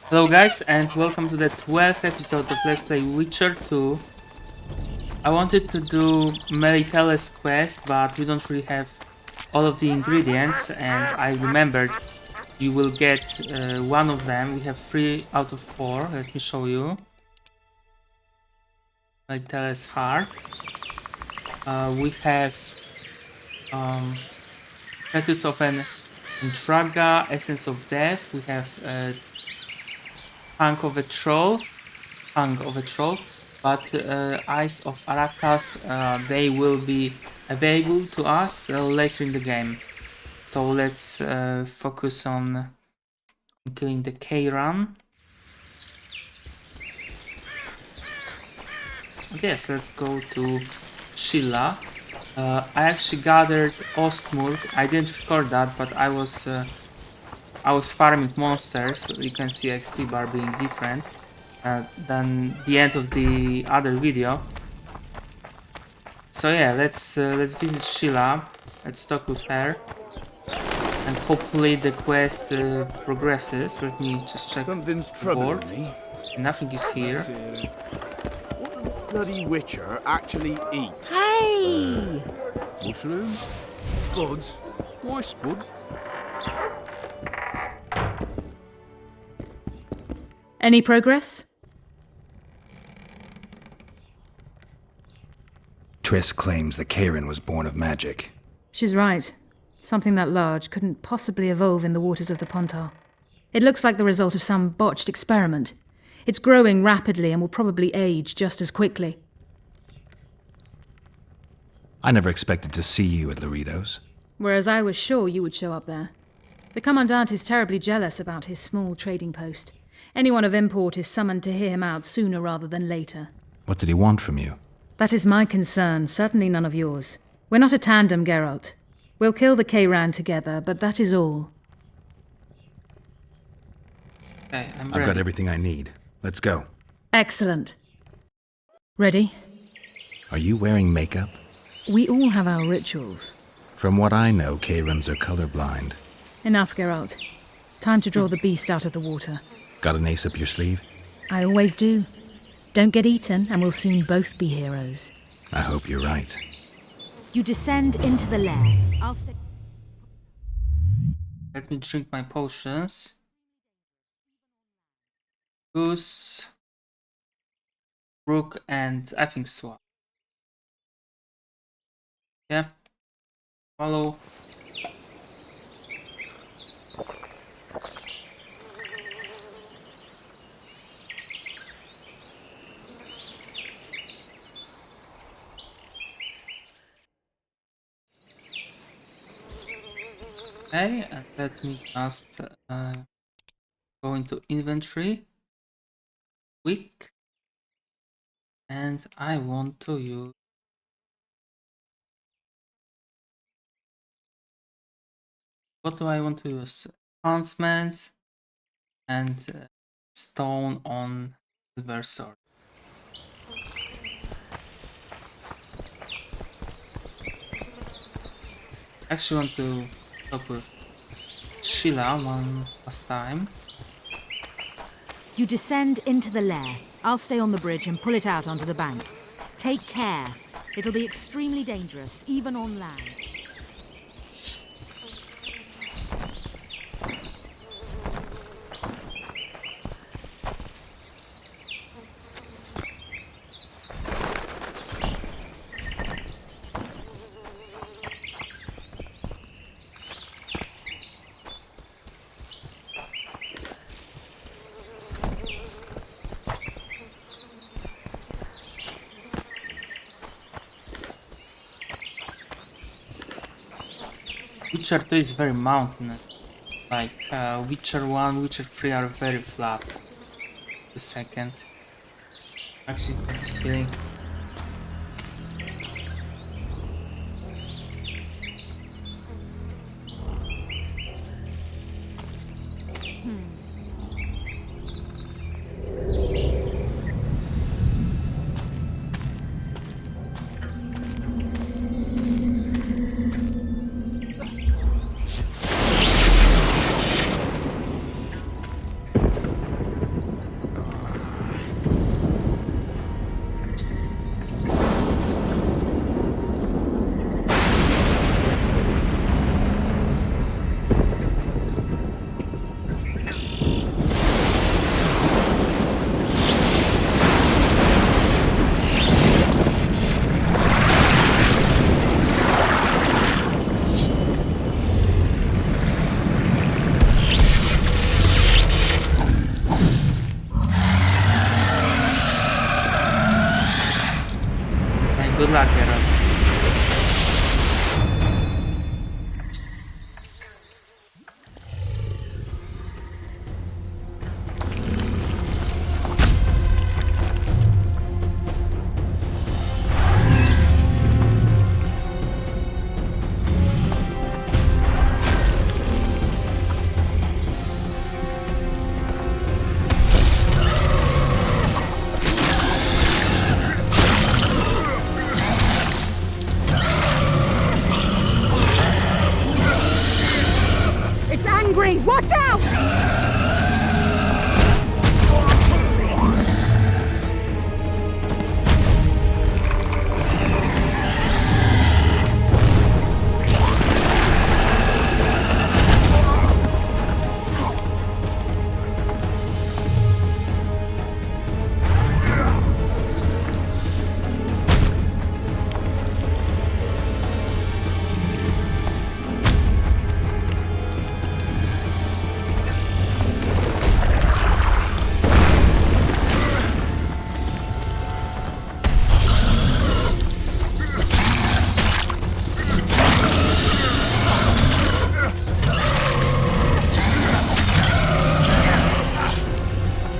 Hello guys and welcome to the 12th episode of Let's Play Witcher 2. I wanted to do Meliteles quest, but we don't really have all of the ingredients, and I remembered you will get one of them. We have 3 out of 4. Let me show you. Meliteles heart. We have Fetus of an Entraga, Essence of Death. We have Tongue of a Troll, but Eyes of Aracas, they will be available to us later in the game. So let's focus on killing the Kayran. Yes, let's go to Sheila. I actually gathered Ostmurg. I didn't record that, but I was farming monsters. You can see XP bar being different than the end of the other video. So yeah, let's visit Sheila. Let's talk with her, and hopefully the quest progresses. Let me just check Something's the troubling board. me. Nothing is here. What does bloody Witcher actually eat? Hey! Mushrooms? Spuds? Why spuds? Any progress? Triss claims the Karen was born of magic. She's right. Something that large couldn't possibly evolve in the waters of the Pontar. It looks like the result of some botched experiment. It's growing rapidly and will probably age just as quickly. I never expected to see you at Loritos. Whereas I was sure you would show up there. The Commandant is terribly jealous about his small trading post. Anyone of import is summoned to hear him out sooner rather than later. What did he want from you? That is my concern, certainly none of yours. We're not a tandem, Geralt. We'll kill the Kayran together, but that is all. Okay, I'm I've ready. got everything I need. Let's go. Excellent. Ready? Are you wearing makeup? We all have our rituals. From what I know, Karens are colorblind. Enough, Geralt. Time to draw the beast out of the water. Got an ace up your sleeve? I always do. Don't get eaten, and we'll soon both be heroes. I hope you're right. You descend into the lair. Let me drink my potions. Goose, Rook, and I think Swallow. Yeah, Swallow. Okay, and let me just go into inventory. Quick. And I want to use what do I want to use? Enhancements and stone on silver sword. Actually want to talk with Sheila one last time. You descend into the lair. I'll stay on the bridge and pull it out onto the bank. Take care. It'll be extremely dangerous, even on land. Witcher 2 is very mountainous. Like Witcher 1, Witcher 3 are very flat. The second. Actually got this feeling. luck, Geralt. It's angry! Watch out!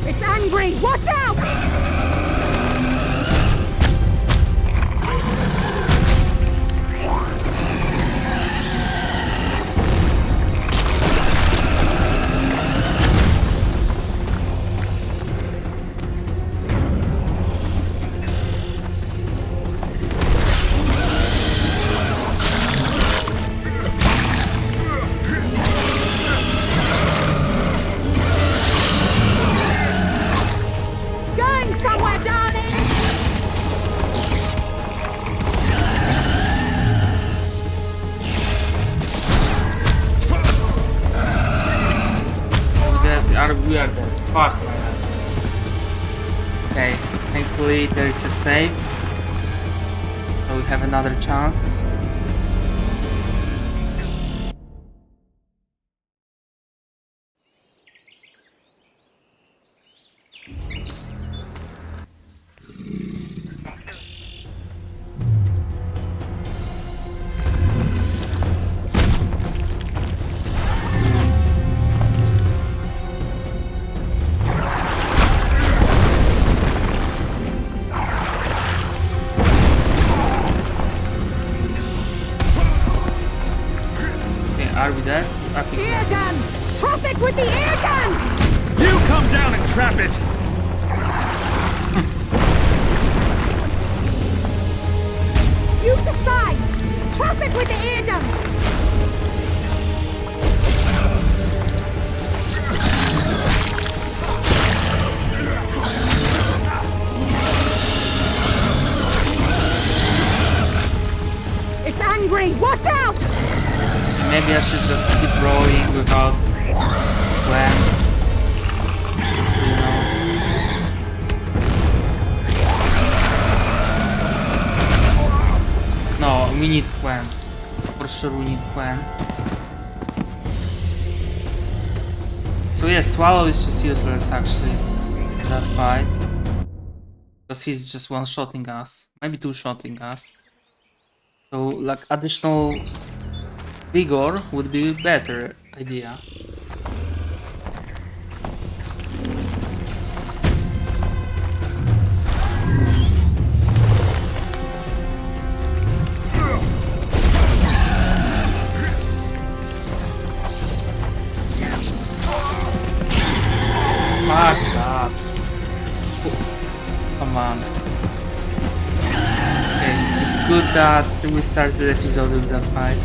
It's angry! Watch out! Going somewhere, darling! We are dead. Fuck, man. Okay, thankfully there is a save. So we have another chance. Are we dead? I think we Ear are. gun! Trap it with the ear gun! You come down and trap it! Use the side! Trap it with the ear gun! It's angry! Watch out! Maybe I should just keep rolling without plan. You know. No, we need plan. For sure we need plan. So yeah, Swallow is just useless actually in that fight. Because he's just one-shotting us. Maybe two-shotting us. So like additional vigor would be a better idea. Fuck that. Come on. Okay, it's good that we started the episode with that fight.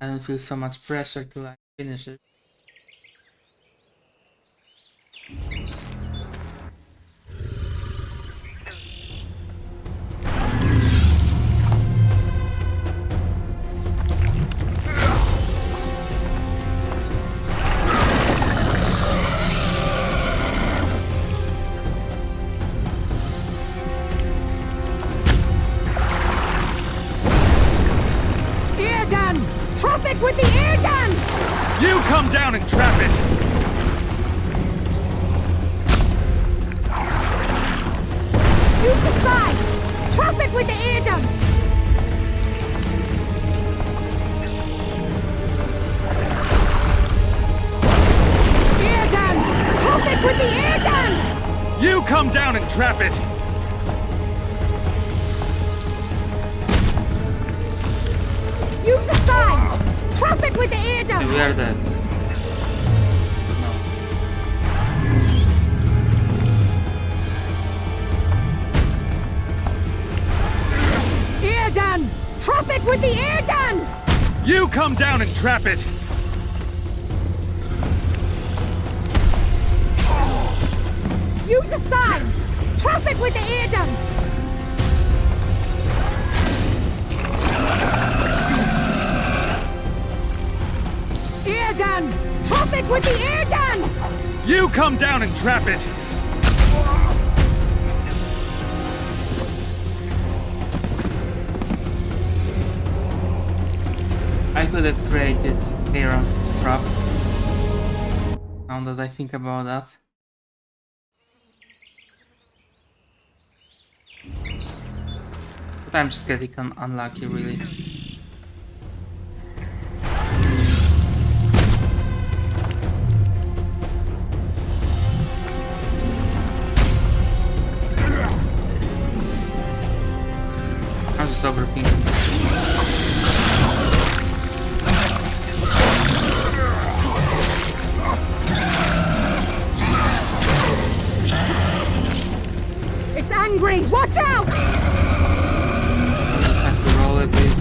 I don't feel so much pressure to like finish it. Ear gun! Trap it with the ear gun! You come down and trap it! Use the side! Trap it with the air gun! Air gun! Trap it with the air gun! You come down and trap it! Use the side! Trap it with the air gun! Okay, we are dead. No. Air gun! Trap it with the air gun! You come down and trap it! Use the side! Trap it with the air gun! Air gun! Trap it with the air gun! You come down and trap it! I could have created Aaron's trap. Now that I think about that. But I'm just getting unlucky, really. I'm just overthinking. It's angry! Watch out! I just have to roll a bit.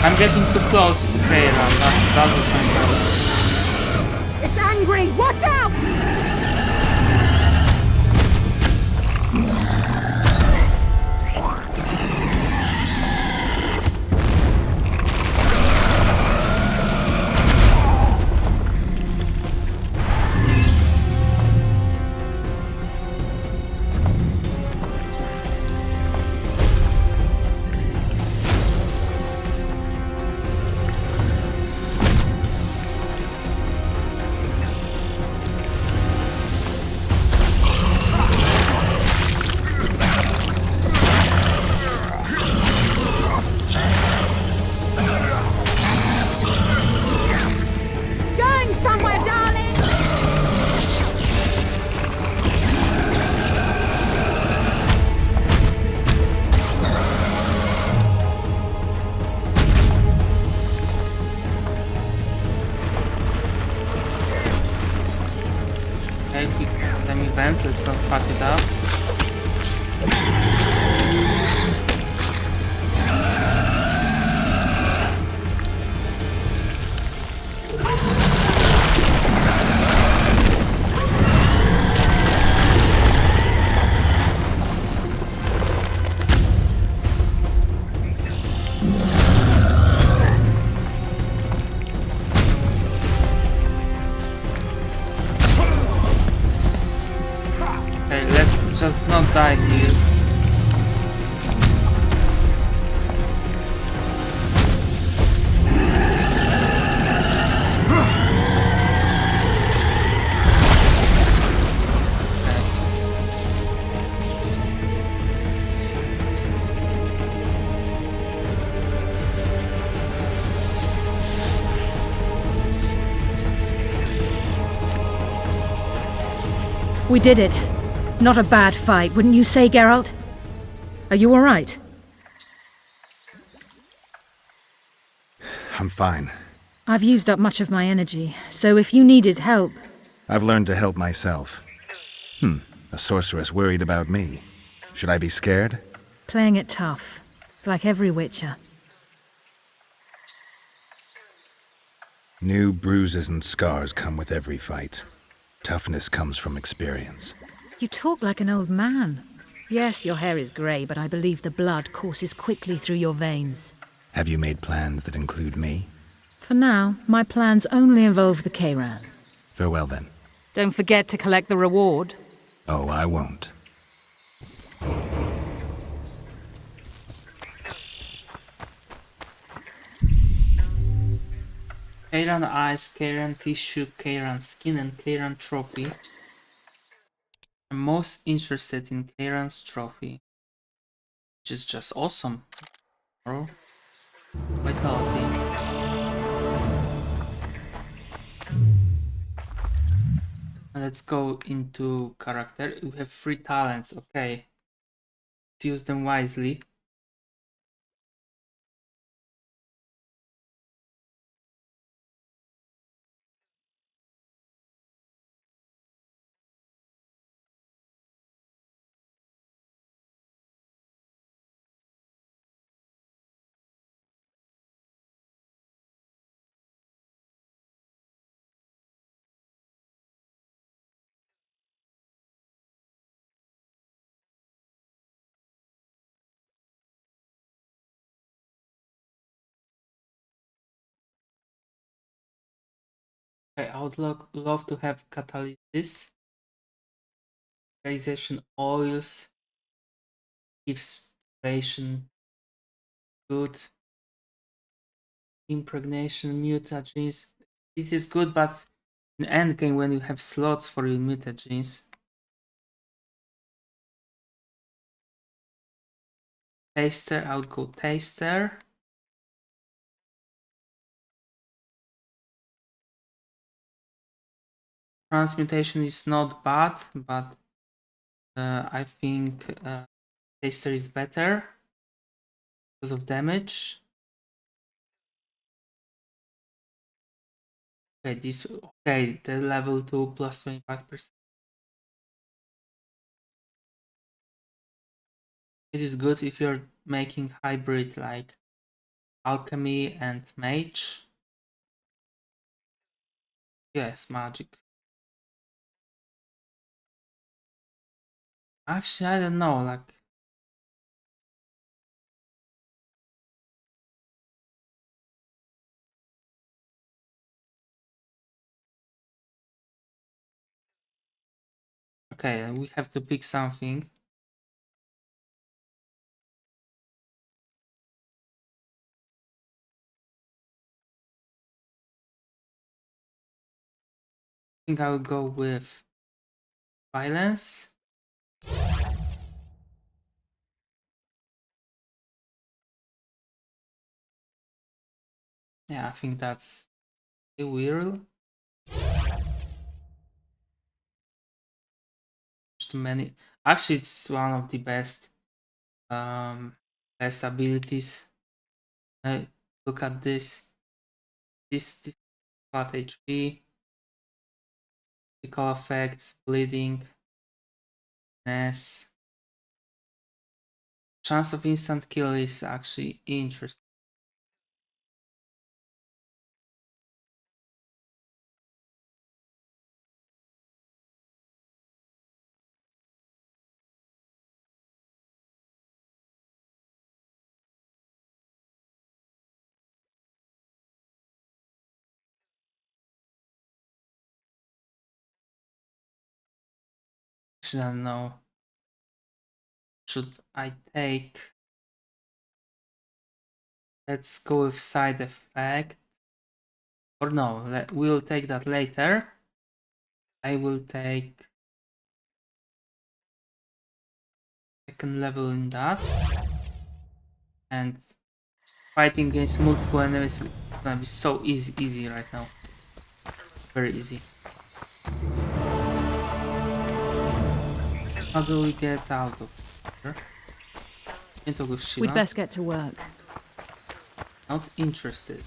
I'm getting too close to Kayla. That's what's my problem. It's angry! Watch out! Going somewhere, darling! Okay, quick, let me vent, let's not fuck it up. Okay, let's just not die here. We did it. Not a bad fight, wouldn't you say, Geralt? Are you all right? I'm fine. I've used up much of my energy, so if you needed help... I've learned to help myself. A sorceress worried about me. Should I be scared? Playing it tough, like every Witcher. New bruises and scars come with every fight. Toughness comes from experience. You talk like an old man. Yes, your hair is grey, but I believe the blood courses quickly through your veins. Have you made plans that include me? For now, my plans only involve the Kayran. Farewell then. Don't forget to collect the reward. Oh, I won't. Kayran Eyes, Kayran Tissue, Kayran Skin, and Kayran Trophy. I'm most interested in Kayran's Trophy, which is just awesome. Bro. Vitality. And let's go into character. We have 3 talents, okay. Let's use them wisely. Okay, I would love to have catalysis. Catalyzation oils gives duration good. Impregnation, mutagens. It is good, but in endgame when you have slots for your mutagens. Taster, I would go taster. Transmutation is not bad, but I think taster is better because of damage. Okay, the level 2 plus 25%. It is good if you're making hybrid like alchemy and mage. Yes, magic. Actually, I don't know, like okay, we have to pick something. I think I will go with violence. Yeah, I think that's a will. Too many. Actually, it's one of the best best abilities. Look at this. This flat HP, physical effects, bleeding, ness. Chance of instant kill is actually interesting. Actually, I don't know. Should I take? Let's go with side effect. Or no, we'll take that later. I will take second level in that. And fighting against multiple enemies is gonna be so easy right now. Very easy. How do we get out of here? Can't talk with Sheila. We'd best get to work. Not interested.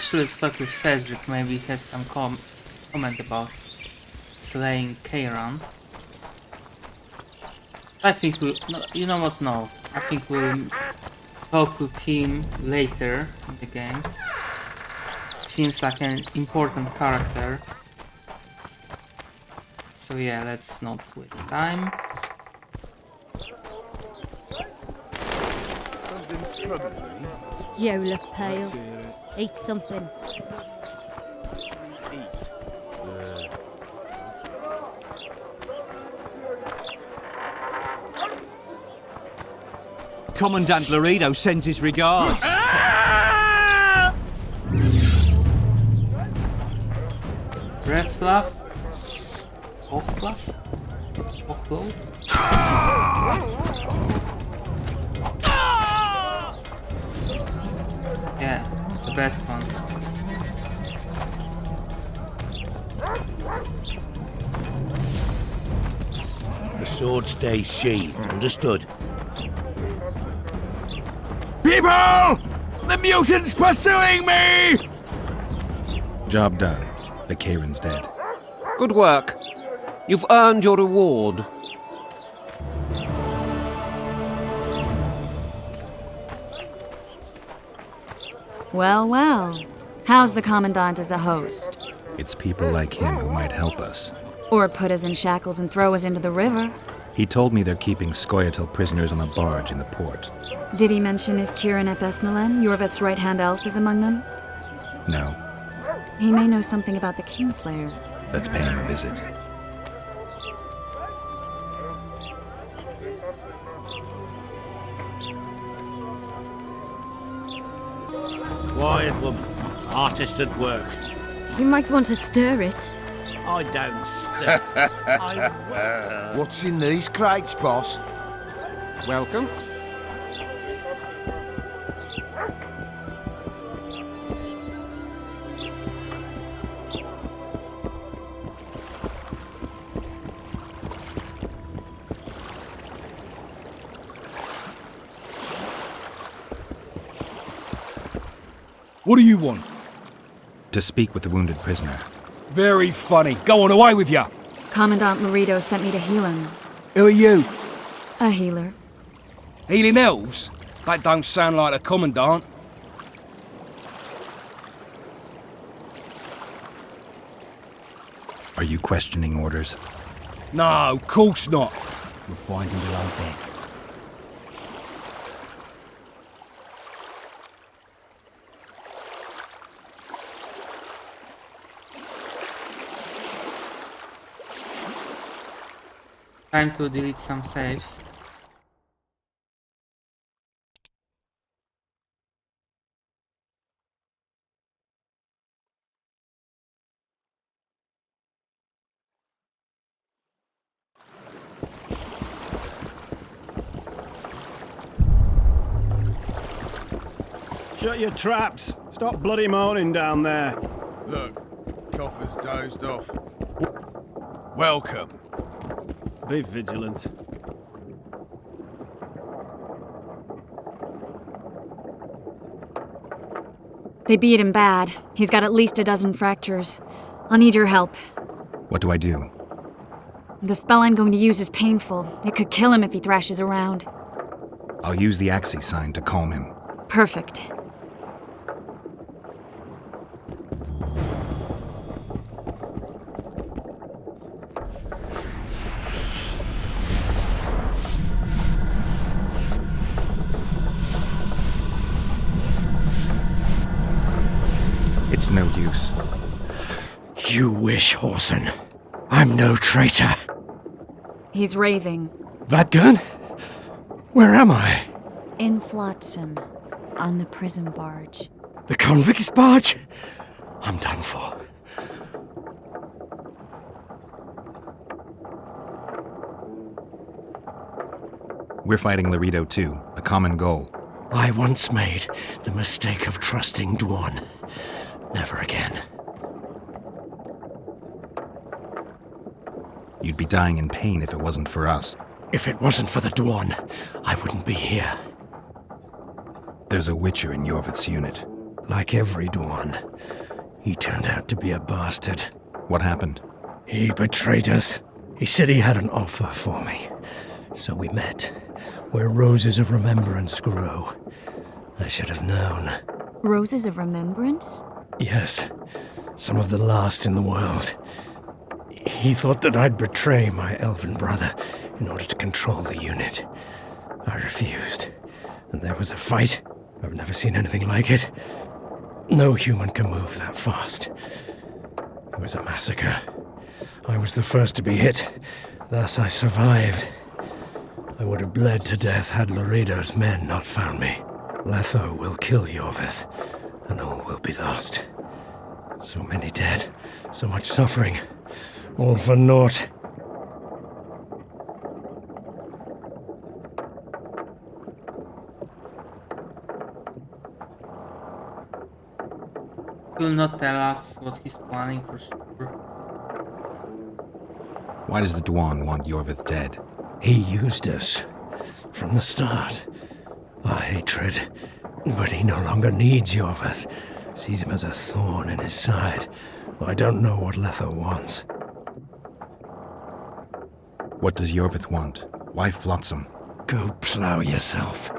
Actually, let's talk with Cedric. Maybe he has some comment about slaying Kieran. I think we'll... No, you know what? No. I think we'll talk with him later in the game. Seems like an important character. So yeah, let's not waste time. Something's troubling me. You look pale. Eat something. Commandant Laredo sends his regards. Breath fluff. Off fluff. Offload. Yeah, the best ones. The sword stays sheathed, understood? People! The mutant's pursuing me! Job done. The Kieran's dead. Good work. You've earned your reward. Well, well. How's the Commandant as a host? It's people like him who might help us. Or put us in shackles and throw us into the river. He told me they're keeping Scoia'tael prisoners on a barge in the port. Did he mention if Kieran ep Esnalen, Yorvet's right-hand elf, is among them? No. He may know something about the Kingslayer. Let's pay him a visit. Quiet, woman. Artist at work. You might want to stir it. I don't stir. I What's in these crates, boss? Welcome. What do you want? To speak with the wounded prisoner. Very funny. Go on, away with ya. Commandant Laredo sent me to heal him. Who are you? A healer. Healing elves? That don't sound like a commandant. Are you questioning orders? No, of course not. You'll find him below deck. Time to delete some saves. Shut your traps. Stop bloody moaning down there. Look, Coffer's dozed off. Welcome. Be vigilant. They beat him bad. He's got at least a dozen fractures. I'll need your help. What do I do? The spell I'm going to use is painful. It could kill him if he thrashes around. I'll use the Axii sign to calm him. Perfect. It's no use. You wish, Horson. I'm no traitor. He's raving. Vadgun? Where am I? In Flotsam, on the prison barge. The convict's barge? I'm done for. We're fighting Laredo too, a common goal. I once made the mistake of trusting Dwan. Never again. You'd be dying in pain if it wasn't for us. If it wasn't for the Dwan, I wouldn't be here. There's a Witcher in Yorvet's unit. Like every Dwan, he turned out to be a bastard. What happened? He betrayed us. He said he had an offer for me. So we met, where roses of remembrance grow. I should have known. Roses of Remembrance? Yes, some of the last in the world. He thought that I'd betray my elven brother in order to control the unit. I refused, and there was a fight. I've never seen anything like it. No human can move that fast. It was a massacre. I was the first to be hit, thus I survived. I would have bled to death had Laredo's men not found me. Letho will kill Yorvith, and all will be lost. So many dead, so much suffering, all for naught. He will not tell us what he's planning for sure. Why does the Dwan want Yorvith dead? He used us from the start. Our hatred. But he no longer needs Yorvith. Sees him as a thorn in his side. I don't know what Letho wants. What does Yorvith want? Why Flotsam? Go plough yourself.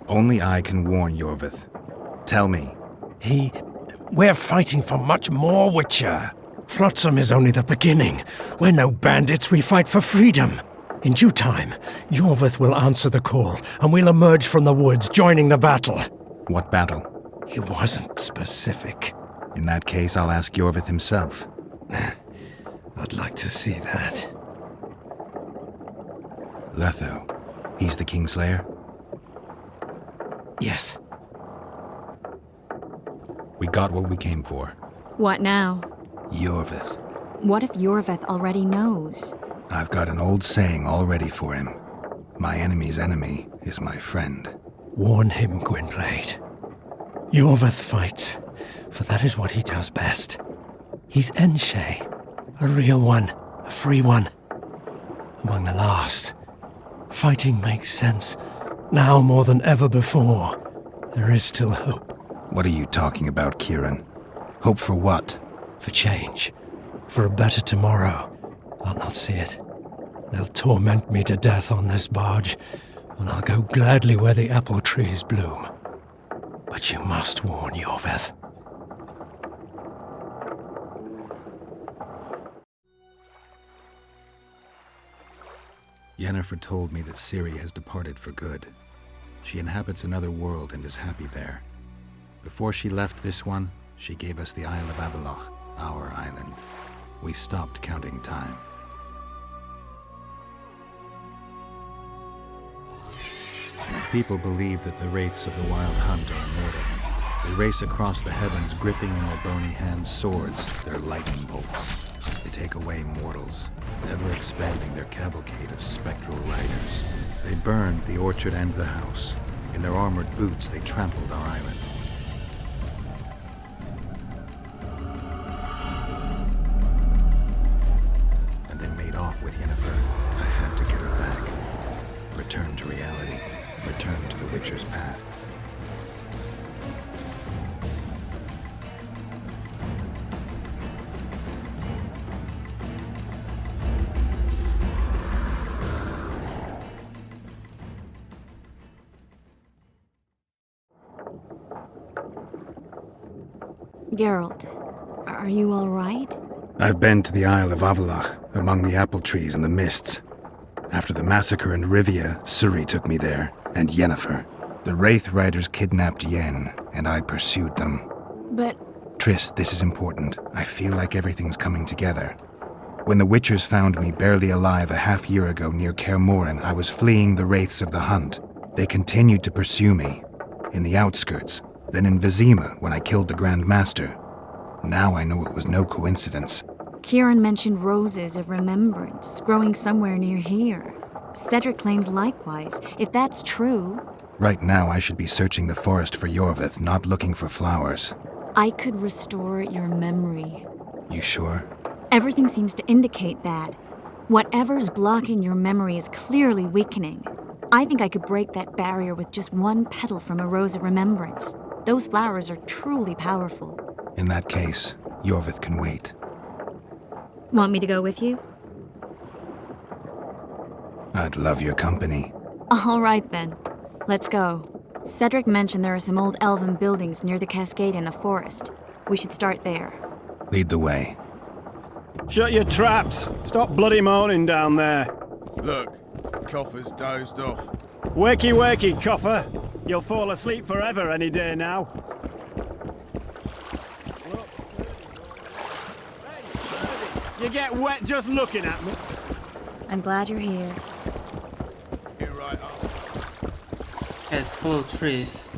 Only I can warn Yorvith. Tell me. We're fighting for much more, Witcher. Flotsam is only the beginning. We're no bandits, we fight for freedom. In due time, Yorvith will answer the call, and we'll emerge from the woods, joining the battle. What battle? He wasn't specific. In that case, I'll ask Yorvith himself. I'd like to see that. Letho. He's the Kingslayer? Yes. We got what we came for. What now? Yorvith. What if Yorvith already knows? I've got an old saying all ready for him. My enemy's enemy is my friend. Warn him, Gwynblade. Yorvith fights, for that is what he does best. He's Enshe, a real one, a free one. Among the last. Fighting makes sense. Now more than ever before, there is still hope. What are you talking about, Kieran? Hope for what? For change. For a better tomorrow. I'll not see it. They'll torment me to death on this barge, and I'll go gladly where the apple trees bloom. But you must warn Yorvith. Yennefer told me that Ciri has departed for good. She inhabits another world and is happy there. Before she left this one, she gave us the Isle of Avallac'h, our island. We stopped counting time. People believe that the wraiths of the Wild Hunt are immortal. They race across the heavens, gripping in their bony hands swords, their lightning bolts. They take away mortals, ever expanding their cavalcade of spectral riders. They burned the orchard and the house. In their armored boots, they trampled our island. And they made off with Yennefer. I had to get her back. Return to reality. Return to the Witcher's path. Geralt, are you all right? I've been to the Isle of Avallac'h, among the apple trees and the mists. After the massacre in Rivia, Ciri took me there, and Yennefer. The Wraith Riders kidnapped Yen, and I pursued them. But... Triss, this is important. I feel like everything's coming together. When the Witchers found me barely alive a half-year ago near Kaer Morhen, I was fleeing the Wraiths of the Hunt. They continued to pursue me, in the outskirts, then in Vizima when I killed the Grand Master. Now I know it was no coincidence. Kieran mentioned roses of remembrance growing somewhere near here. Cedric claims likewise. If that's true... Right now I should be searching the forest for Yorvith, not looking for flowers. I could restore your memory. You sure? Everything seems to indicate that. Whatever's blocking your memory is clearly weakening. I think I could break that barrier with just one petal from a rose of remembrance. Those flowers are truly powerful. In that case, Yorvith can wait. Want me to go with you? I'd love your company. All right then. Let's go. Cedric mentioned there are some old elven buildings near the cascade in the forest. We should start there. Lead the way. Shut your traps! Stop bloody moaning down there. Look, Coffer's dozed off. Wakey, wakey, Coffer. You'll fall asleep forever any day now. You get wet just looking at me. I'm glad you're here. You're right up. It's full of trees.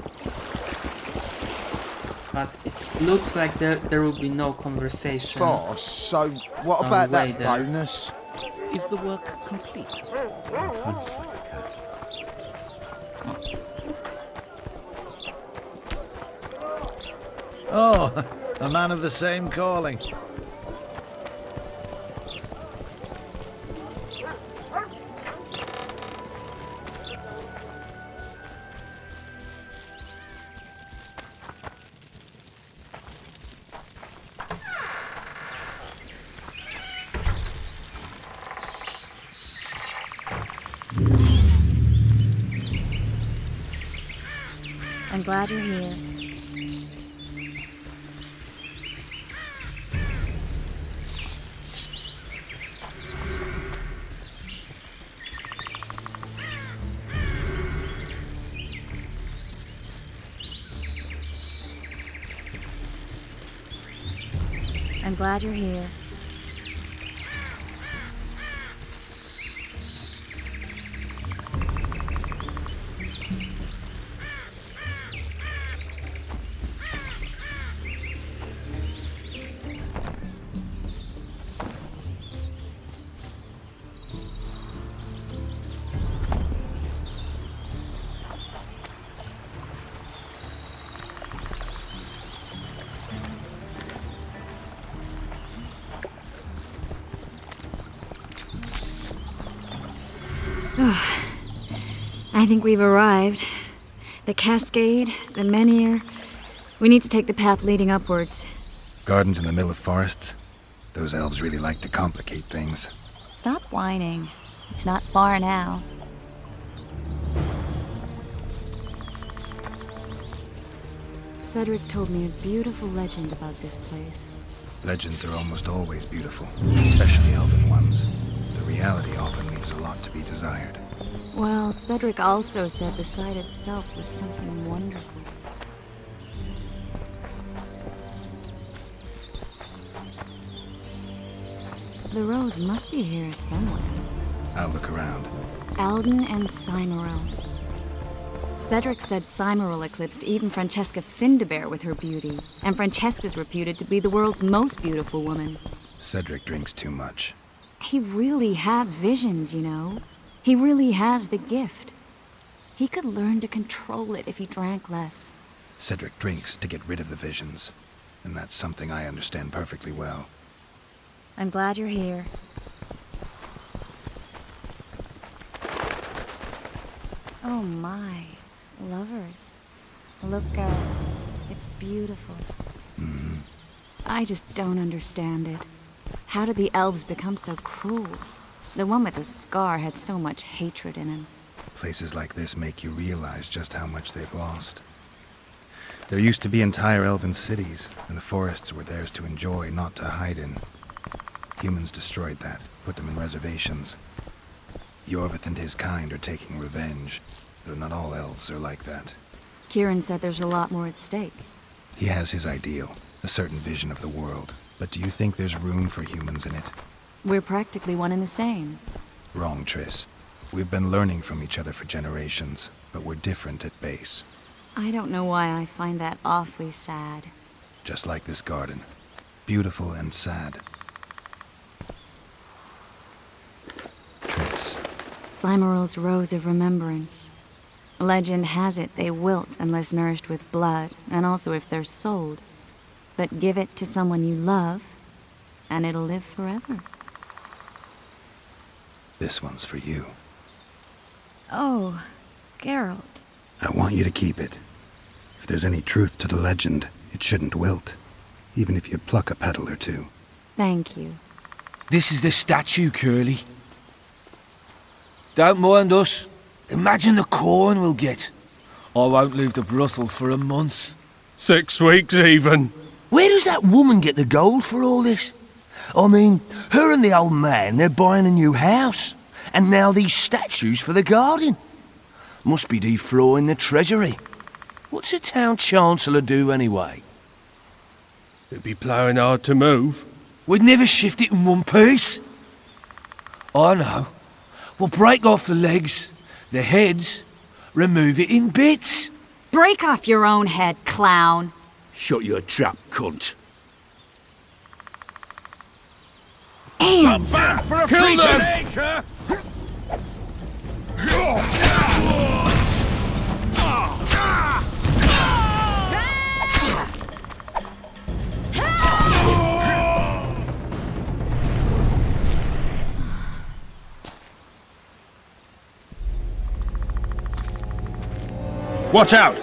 But it looks like there will be no conversation. Boss, so what on about the way that there. bonus? Is the work complete? Oh, a man of the same calling. I'm glad you're here. I'm glad you're here. I think we've arrived. The cascade, the menhir. We need to take the path leading upwards. Gardens in the middle of forests? Those elves really like to complicate things. Stop whining. It's not far now. Cedric told me a beautiful legend about this place. Legends are almost always beautiful, especially elven ones. The reality often leaves a lot to be desired. Well, Cedric also said the site itself was something wonderful. The rose must be here somewhere. I'll look around. Alden and Cymoril. Cedric said Cymoril eclipsed even Francesca Findabair with her beauty, and Francesca's reputed to be the world's most beautiful woman. Cedric drinks too much. He really has visions, you know. He really has the gift. He could learn to control it if he drank less. Cedric drinks to get rid of the visions, and that's something I understand perfectly well. I'm glad you're here. Oh my, lovers. Look out. It's beautiful. Mm-hmm. I just don't understand it. How did the elves become so cruel? The one with the scar had so much hatred in him. Places like this make you realize just how much they've lost. There used to be entire elven cities, and the forests were theirs to enjoy, not to hide in. Humans destroyed that, put them in reservations. Yorvith and his kind are taking revenge, though not all elves are like that. Kieran said there's a lot more at stake. He has his ideal, a certain vision of the world. But do you think there's room for humans in it? We're practically one and the same. Wrong, Triss. We've been learning from each other for generations, but we're different at base. I don't know why I find that awfully sad. Just like this garden. Beautiful and sad. Triss. Cymoril's Rose of Remembrance. Legend has it they wilt unless nourished with blood, and also if they're sold. But give it to someone you love, and it'll live forever. This one's for you. Oh, Geralt. I want you to keep it. If there's any truth to the legend, it shouldn't wilt, even if you pluck a petal or two. Thank you. This is the statue, Curly. Don't mind us. Imagine the corn we'll get. I won't leave the brothel for a month. 6 weeks even. Where does that woman get the gold for all this? I mean, her and the old man, they're buying a new house. And now these statues for the garden. Must be defraughting the treasury. What's a town chancellor do anyway? They'd be ploughing hard to move. We'd never shift it in one piece. I know. We'll break off the legs, the heads, remove it in bits. Break off your own head, clown. Shut your trap, cunt. And back for a Kill them! nature! Watch out!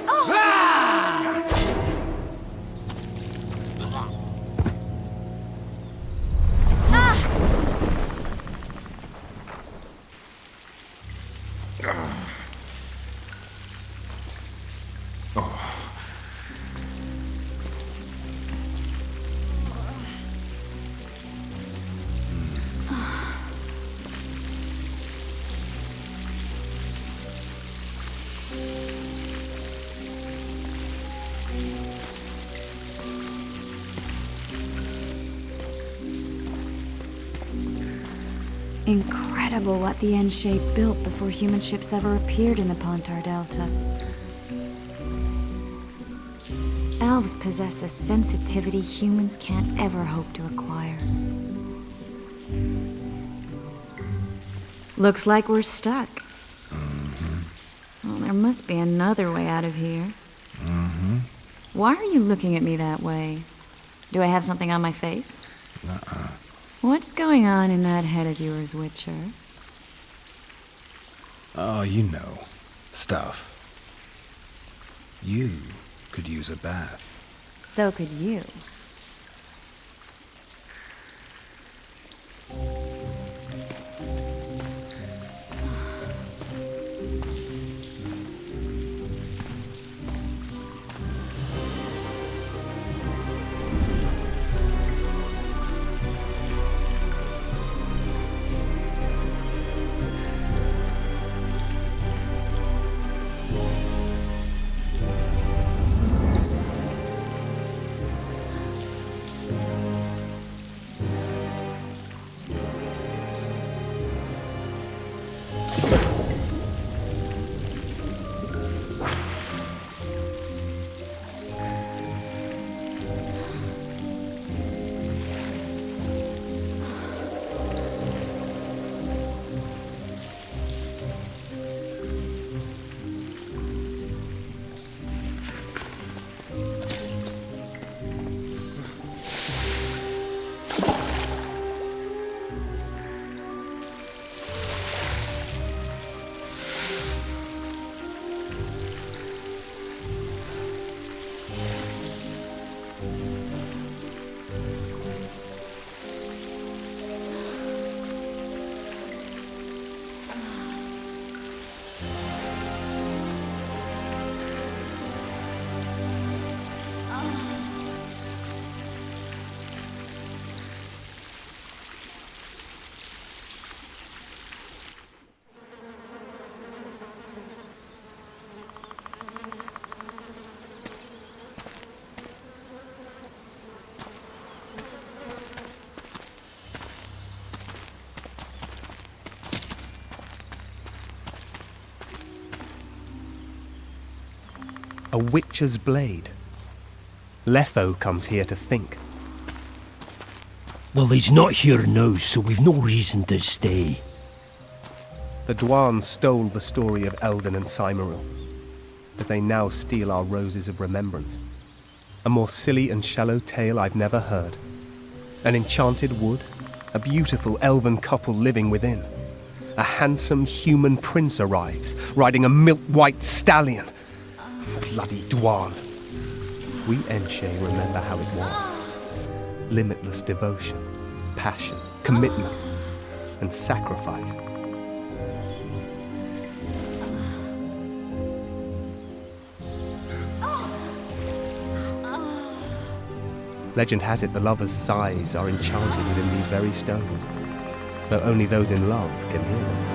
Incredible what the N-shape built before human ships ever appeared in the Pontar Delta. Elves possess a sensitivity humans can't ever hope to acquire. Looks like we're stuck. Well, there must be another way out of here. Why are you looking at me that way? Do I have something on my face? What's going on in that head of yours, Witcher? Oh, you know. Stuff. You could use a bath. So could you. A witcher's blade. Letho comes here to think. Well, he's not here now, so we've no reason to stay. The Dwaan stole the story of Eldon and Cymoril, but they now steal our roses of remembrance. A more silly and shallow tale I've never heard. An enchanted wood, a beautiful elven couple living within, A handsome human prince arrives, riding a milk-white stallion. Bloody Dwan. We Enshe remember how it was. Limitless devotion, passion, commitment, and sacrifice. Legend has it the lovers' sighs are enchanted within these very stones, though only those in love can hear them.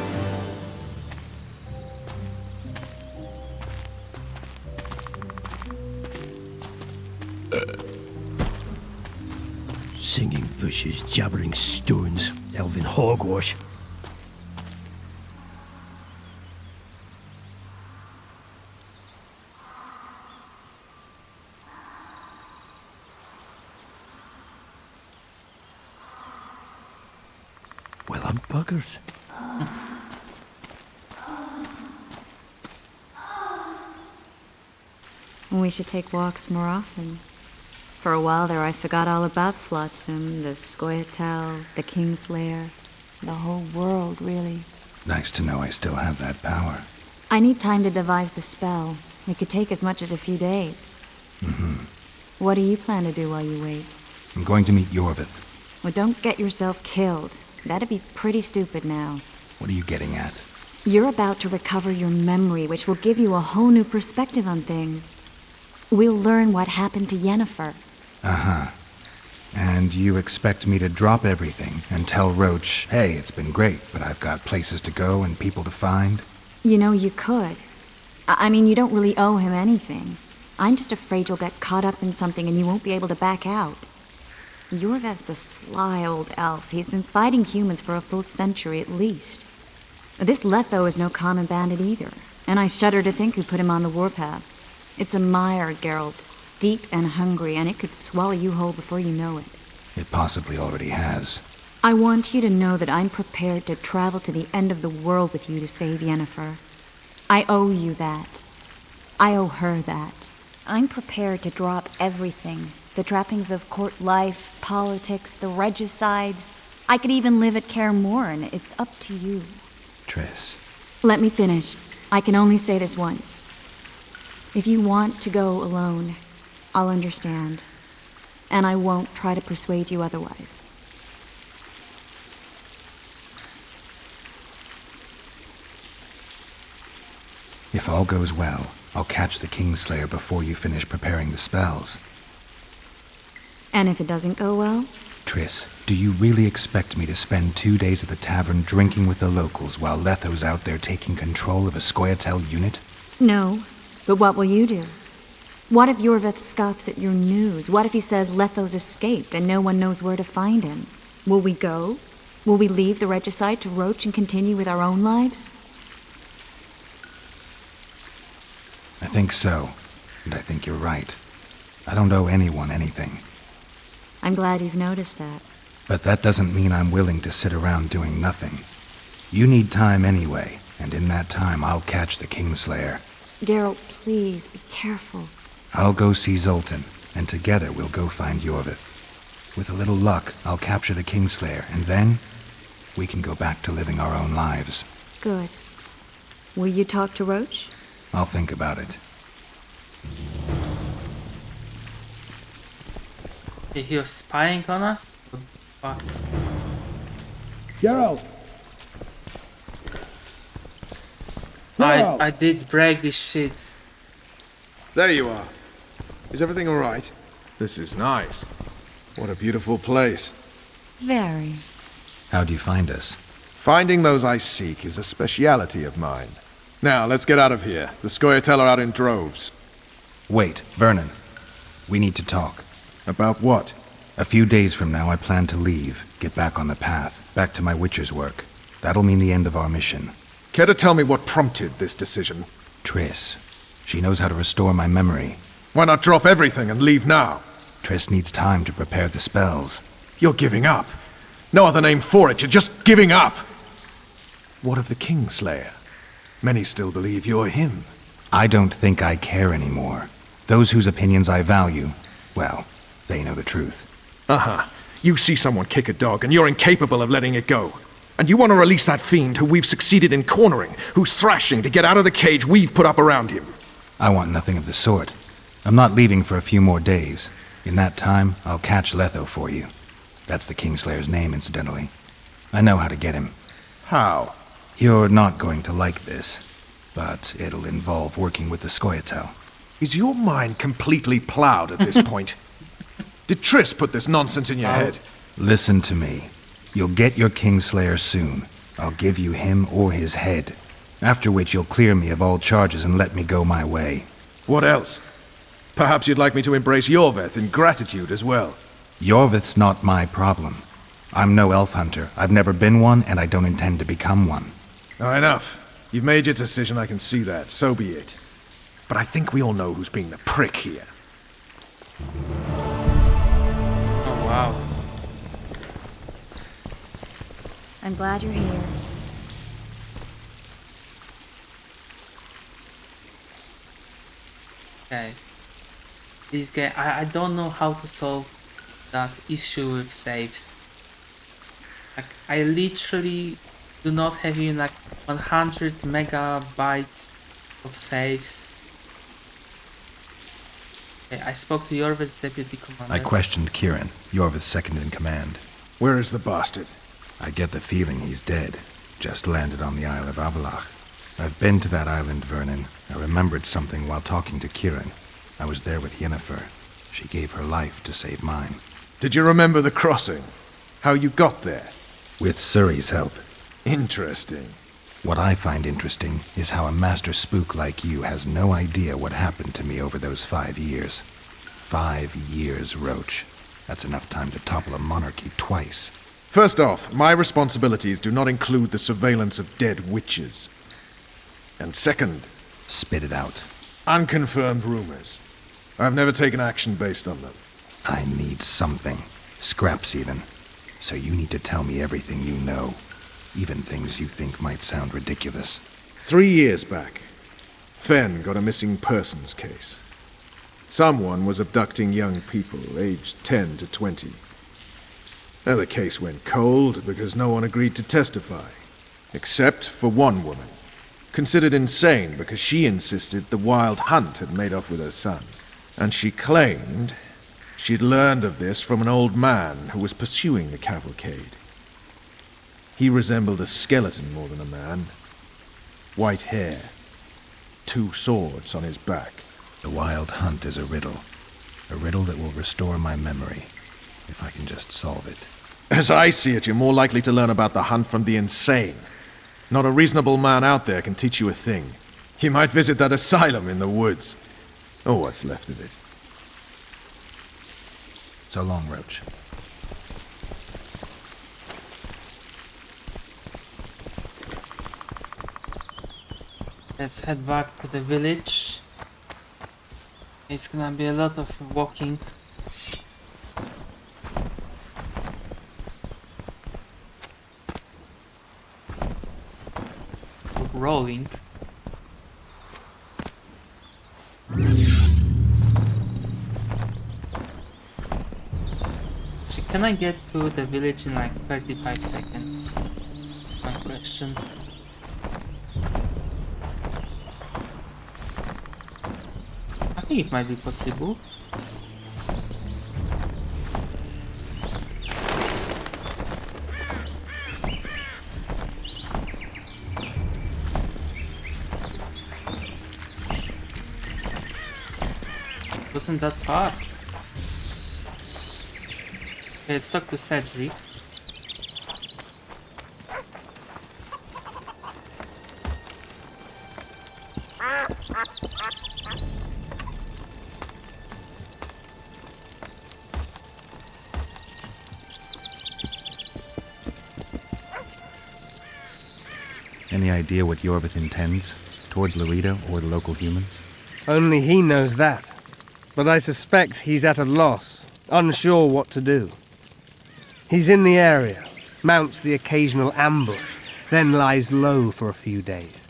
Singing bushes, jabbering stones, elven hogwash. Well, I'm buggers. We should take walks more often. For a while there, I forgot all about Flotsam, the Scoia'tael, the Kingslayer, the whole world, really. Nice to know I still have that power. I need time to devise the spell. It could take as much as a few days. What do you plan to do while you wait? I'm going to meet Yorvith. Well, don't get yourself killed. That'd be pretty stupid now. What are you getting at? You're about to recover your memory, which will give you a whole new perspective on things. We'll learn what happened to Yennefer. Uh-huh. And you expect me to drop everything and tell Roach, hey, it's been great, but I've got places to go and people to find? You know, you could. I mean, you don't really owe him anything. I'm just afraid you'll get caught up in something and you won't be able to back out. Yorvith's a sly old elf. He's been fighting humans for a full century at least. This Letho is no common bandit either, and I shudder to think who put him on the warpath. It's a mire, Geralt. Deep and hungry, and it could swallow you whole before you know it. It possibly already has. I want you to know that I'm prepared to travel to the end of the world with you to save Yennefer. I owe you that. I owe her that. I'm prepared to drop everything. The trappings of court life, politics, the regicides. I could even live at Kaer Morhen. It's up to you. Triss. Let me finish. I can only say this once. If you want to go alone, I'll understand. And I won't try to persuade you otherwise. If all goes well, I'll catch the Kingslayer before you finish preparing the spells. And if it doesn't go well? Triss, do you really expect me to spend 2 days at the tavern drinking with the locals while Letho's out there taking control of a Scoia'tael unit? No, but what will you do? What if Yorvith scoffs at your news? What if he says Letho's escaped and no one knows where to find him? Will we go? Will we leave the regicide to Roach and continue with our own lives? I think so, and I think you're right. I don't owe anyone anything. I'm glad you've noticed that. But that doesn't mean I'm willing to sit around doing nothing. You need time anyway, and in that time I'll catch the Kingslayer. Geralt, please, be careful. I'll go see Zoltan, and together we'll go find Yorvith. With a little luck, I'll capture the Kingslayer, and then we can go back to living our own lives. Good. Will you talk to Roach? I'll think about it. He was spying on us? What? Geralt! I did break this shit. There you are. Is everything all right? This is nice. What a beautiful place. Very. How'd you find us? Finding those I seek is a speciality of mine. Now, let's get out of here. The Scoia'tael are out in droves. Wait, Vernon. We need to talk. About what? A few days from now, I plan to leave, get back on the path, back to my Witcher's work. That'll mean the end of our mission. Care to tell me what prompted this decision? Triss. She knows how to restore my memory. Why not drop everything and leave now? Triss needs time to prepare the spells. You're giving up. No other name for it, you're just giving up. What of the Kingslayer? Many still believe you're him. I don't think I care anymore. Those whose opinions I value, well, they know the truth. Uh-huh. You see someone kick a dog and you're incapable of letting it go. And you want to release that fiend who we've succeeded in cornering, who's thrashing to get out of the cage we've put up around him? I want nothing of the sort. I'm not leaving for a few more days. In that time, I'll catch Letho for you. That's the Kingslayer's name, incidentally. I know how to get him. How? You're not going to like this, but it'll involve working with the Scoia'tael. Is your mind completely ploughed at this point? Did Triss put this nonsense in your head? Listen to me. You'll get your Kingslayer soon. I'll give you him or his head. After which you'll clear me of all charges and let me go my way. What else? Perhaps you'd like me to embrace Yorveth in gratitude as well. Yorveth's not my problem. I'm no elf hunter. I've never been one, and I don't intend to become one. Enough. You've made your decision, I can see that. So be it. But I think we all know who's being the prick here. Oh, wow. I'm glad you're here. Okay. This guy, I don't know how to solve that issue with saves. Like, I literally do not have even like 100 megabytes of saves. Okay, I spoke to Yorveth's deputy commander. I questioned Kieran, Yorveth's second in command. Where is the bastard? I get the feeling he's dead. Just landed on the Isle of Avalach. I've been to that island, Vernon. I remembered something while talking to Kieran. I was there with Yennefer. She gave her life to save mine. Did you remember the crossing? How you got there? With Suri's help. Interesting. What I find interesting is how a master spook like you has no idea what happened to me over those 5 years. 5 years, Roach. That's enough time to topple a monarchy twice. First off, my responsibilities do not include the surveillance of dead witches. And second... Spit it out. Unconfirmed rumors. I've never taken action based on them. I need something. Scraps even. So you need to tell me everything you know. Even things you think might sound ridiculous. 3 years back, Fen got a missing persons case. Someone was abducting young people aged 10 to 20. Now the case went cold because no one agreed to testify. Except for one woman. Considered insane because she insisted the Wild Hunt had made off with her son. And she claimed she'd learned of this from an old man who was pursuing the cavalcade. He resembled a skeleton more than a man. White hair. 2 swords on his back. The Wild Hunt is a riddle. A riddle that will restore my memory, if I can just solve it. As I see it, you're more likely to learn about the hunt from the insane. Not a reasonable man out there can teach you a thing. You might visit that asylum in the woods. Or what's left of it. So long, Roach. Let's head back to the village. It's gonna be a lot of walking. Rolling. So can I get to the village in like 35 seconds? That's my question. I think it might be possible. Wasn't that hard? Okay, let's talk to Cedric. Any idea what Yorveth intends towards Loredo or the local humans? Only he knows that. But I suspect he's at a loss, unsure what to do. He's in the area, mounts the occasional ambush, then lies low for a few days.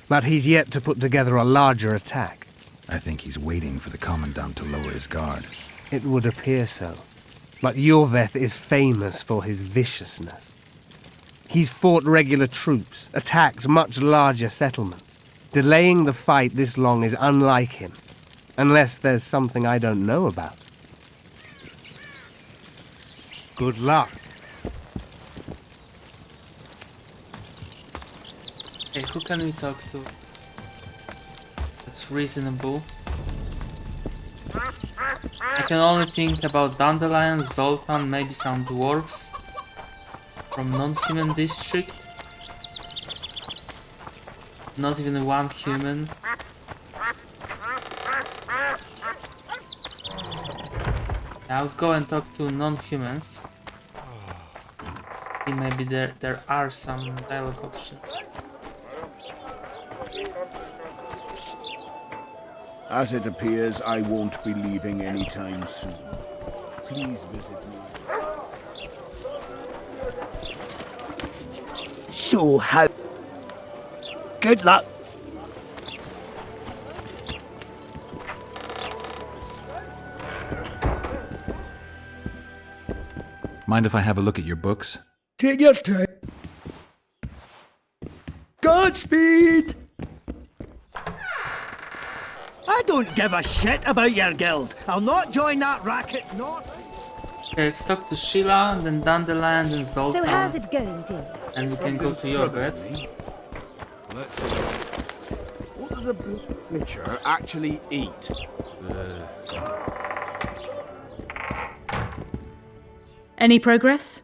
But he's yet to put together a larger attack. I think he's waiting for the Commandant to lower his guard. It would appear so. But Yorveth is famous for his viciousness. He's fought regular troops, attacked much larger settlements. Delaying the fight this long is unlike him. Unless there's something I don't know about. Good luck. Okay, who can we talk to? That's reasonable. I can only think about Dandelion, Zoltan, maybe some dwarves from non-human district. Not even one human. I would go and talk to non-humans. See, maybe there are some dialogue options. As it appears, I won't be leaving anytime soon. Please visit me. So how... Good luck. Mind if I have a look at your books? Take your time. Godspeed! I don't give a shit about your guild. I'll not join that racket, not... Okay, let's talk to Sheila, and then Dandelion, and Zoltan. So how's it going, dear? And we can go to your bed. Let's see. What does a butcher actually eat? Any progress?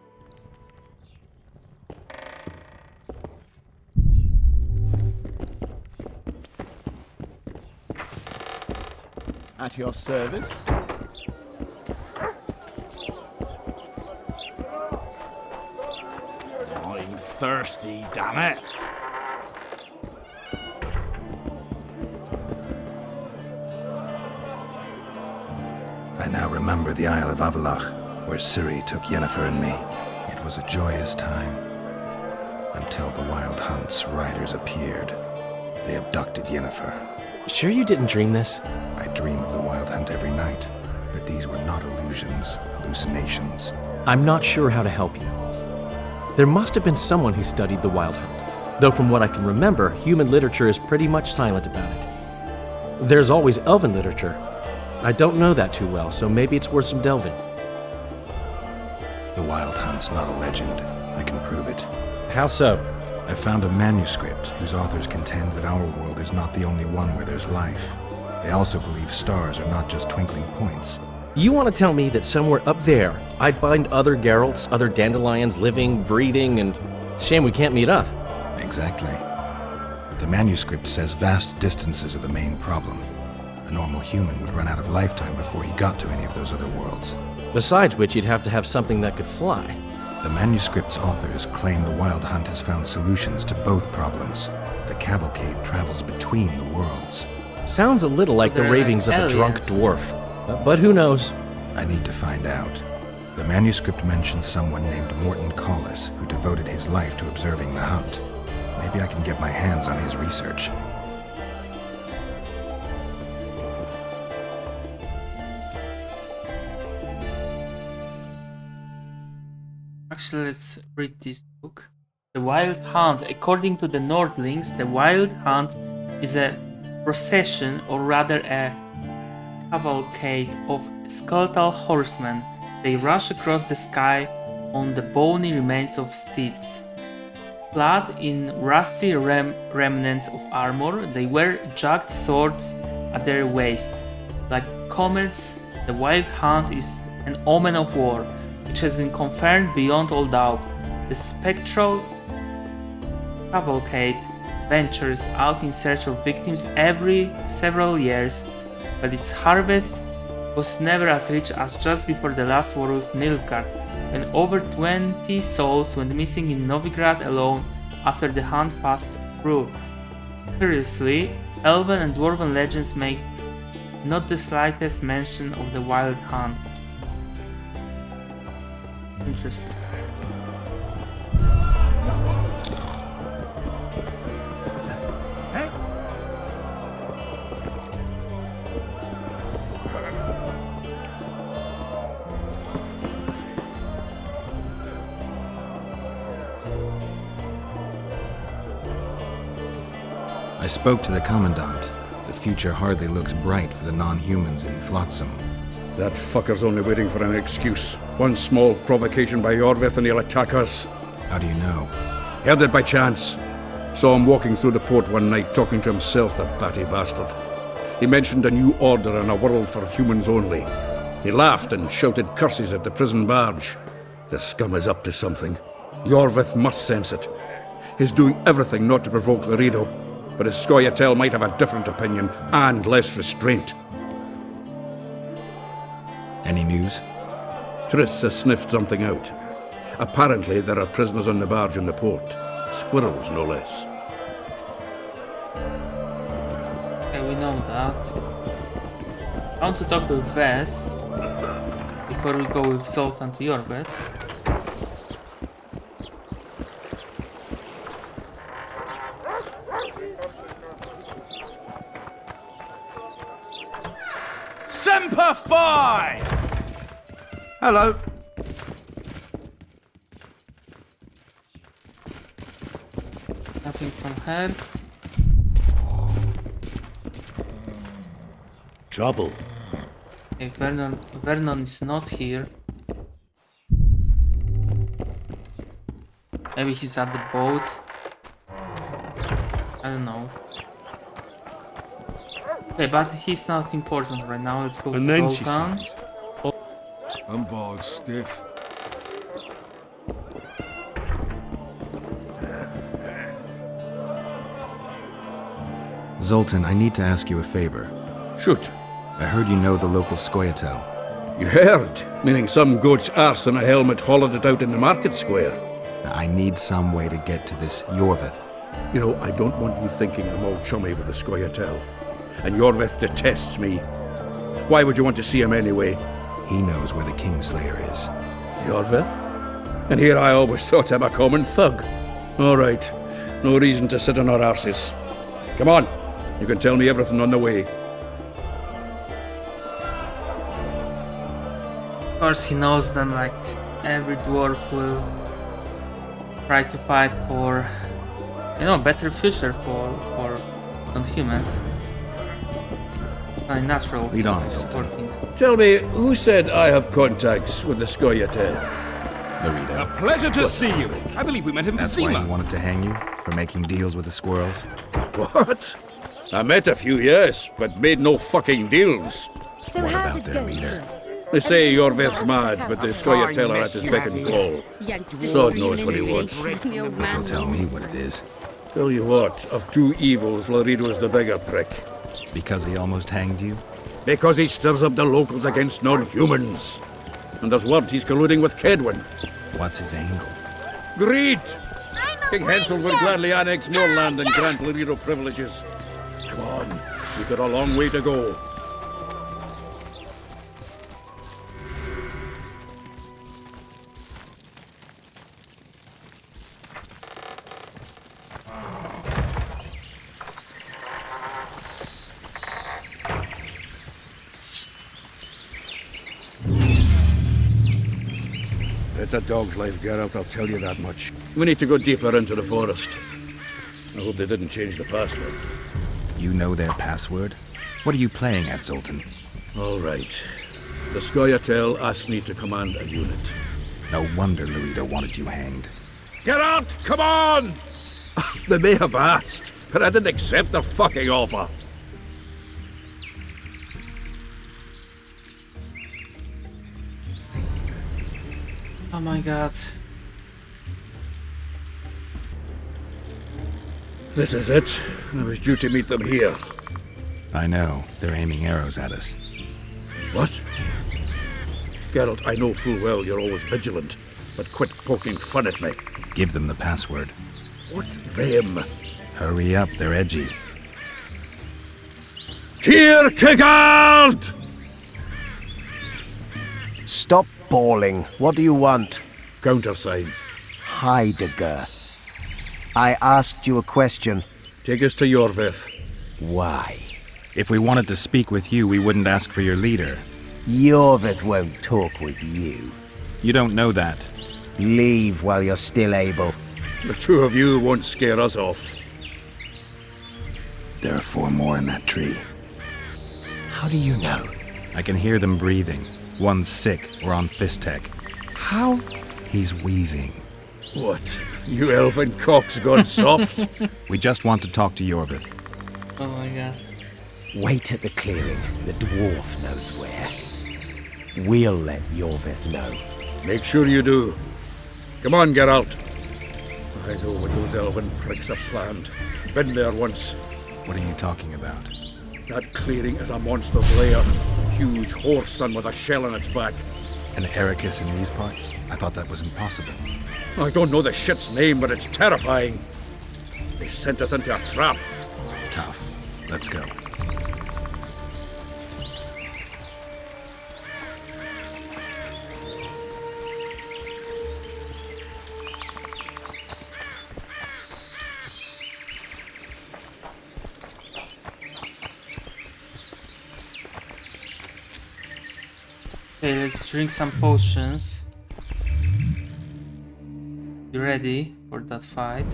At your service. I'm thirsty, damn it. I now remember the Isle of Avalach, where Ciri took Yennefer and me. It was a joyous time. Until the Wild Hunt's riders appeared. They abducted Yennefer. Sure you didn't dream this? I dream of the Wild Hunt every night, but these were not illusions, hallucinations. I'm not sure how to help you. There must have been someone who studied the Wild Hunt, though from what I can remember, human literature is pretty much silent about it. There's always elven literature. I don't know that too well, so maybe it's worth some delving. The Wild Hunt's not a legend. I can prove it. How so? I found a manuscript whose authors contend that our world is not the only one where there's life. They also believe stars are not just twinkling points. You want to tell me that somewhere up there, I'd find other Geralts, other Dandelions living, breeding, and... Shame we can't meet up. Exactly. The manuscript says vast distances are the main problem. A normal human would run out of lifetime before he got to any of those other worlds. Besides which, you'd have to have something that could fly. The manuscript's authors claim the Wild Hunt has found solutions to both problems. The cavalcade travels between the worlds. Sounds a little like the ravings of a drunk dwarf. But who knows? I need to find out. The manuscript mentions someone named Morton Collis who devoted his life to observing the hunt. Maybe I can get my hands on his research. Actually, let's read this book. The Wild Hunt. According to the Nordlings, the Wild Hunt is a procession, or rather a cavalcade of skeletal horsemen. They rush across the sky on the bony remains of steeds. Clad in rusty remnants of armor, they wear jagged swords at their waists. Like comets, the Wild Hunt is an omen of war, which has been confirmed beyond all doubt. The spectral cavalcade ventures out in search of victims every several years, but its harvest was never as rich as just before the last war with Nilfgaard, when over 20 souls went missing in Novigrad alone after the hunt passed through. Curiously, elven and dwarven legends make not the slightest mention of the Wild Hunt. Interesting. I spoke to the Commandant. The future hardly looks bright for the non-humans in Flotsam. That fucker's only waiting for an excuse. One small provocation by Yorvith and he'll attack us. How do you know? Heard it by chance. Saw him walking through the port one night talking to himself, the batty bastard. He mentioned a new order and a world for humans only. He laughed and shouted curses at the prison barge. The scum is up to something. Yorvith must sense it. He's doing everything not to provoke Laredo, but his Scoia'tael might have a different opinion and less restraint. Any news? Triss has sniffed something out. Apparently there are prisoners on the barge in the port. Squirrels, no less. Okay, we know that. I want to talk with Vess before we go with Zoltan to Yorvith. Semper Fi! Hello. Nothing from her. Trouble. Okay, Vernon is not here. Maybe he's at the boat. I don't know. Okay, but he's not important right now. Let's go to Zoltan. I'm bald stiff. Zoltan, I need to ask you a favor. Shoot. I heard you know the local Scoia'tael. You heard? Meaning some goat's arse in a helmet hollowed it out in the market square. I need some way to get to this Yorvith. You know, I don't want you thinking I'm all chummy with the Scoia'tael. And Yorvith detests me. Why would you want to see him anyway? He knows where the Kingslayer is. Yorvith? And here I always thought him a common thug. All right. No reason to sit on our arses. Come on. You can tell me everything on the way. Of course he knows them, like every dwarf will try to fight for, you know, better future for non-humans. Natural. Lead on, working. Tell me, who said I have contacts with the Scoia'tael? Laredo. A pleasure to see you. I believe we met him in That's why Seema. he wanted to hang you? For making deals with the squirrels? What? I met a few, yes, but made no fucking deals. So What how's about it their going? leader? They say Yorvith's mad, but the Scoia'tael are at his beck and call. God knows what he wants. Don't tell me what it is. Tell you what, of two evils, Laredo's the bigger prick. Because he almost hanged you? Because he stirs up the locals against non-humans. And there's word he's colluding with Kedwin. What's his angle? Greed! King Hansel would gladly annex more land and grant Laredo privileges. Come on, we've got a long way to go. It's a dog's life, Geralt, I'll tell you that much. We need to go deeper into the forest. I hope they didn't change the password. You know their password? What are you playing at, Zoltan? All right. The Scoia'tael asked me to command a unit. No wonder Laredo wanted you hanged. Geralt, come on! They may have asked, but I didn't accept the fucking offer. Oh my god. This is it. I was due to meet them here. I know. They're aiming arrows at us. What? Geralt, I know full well you're always vigilant, but quit poking fun at me. Give them the password. What them? Hurry up, they're edgy. Kierkegaard! Stop bawling. What do you want? Countersign. Heidegger. I asked you a question. Take us to Yorvith. Why? If we wanted to speak with you, we wouldn't ask for your leader. Yorvith won't talk with you. You don't know that. Leave while you're still able. The two of you won't scare us off. There are 4 more in that tree. How do you know? I can hear them breathing. One's sick or on Fistek. How? He's wheezing. What? You elven cock's gone soft? We just want to talk to Yorvith. Oh my god. Wait at the clearing. The dwarf knows where. We'll let Yorvith know. Make sure you do. Come on, Geralt. I know what those elven pricks have planned. Been there once. What are you talking about? That clearing is a monster's lair. Huge horse son with a shell on its back. An Ericus in these parts? I thought that was impossible. I don't know the shit's name, but it's terrifying. They sent us into a trap. Tough. Let's go. Okay, let's drink some potions. You ready for that fight?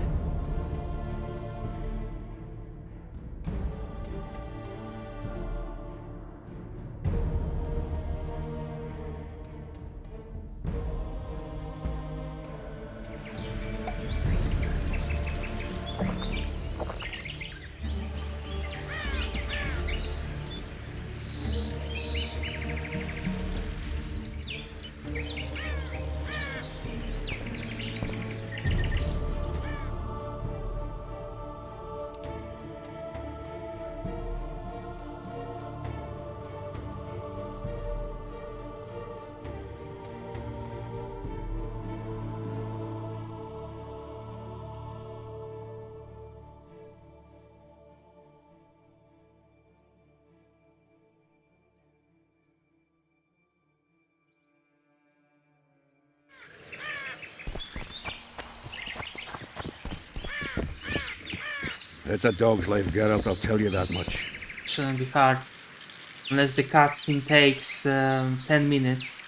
It's a dog's life, Geralt, I'll tell you that much. Shouldn't be hard. Unless the cutscene takes 10 minutes.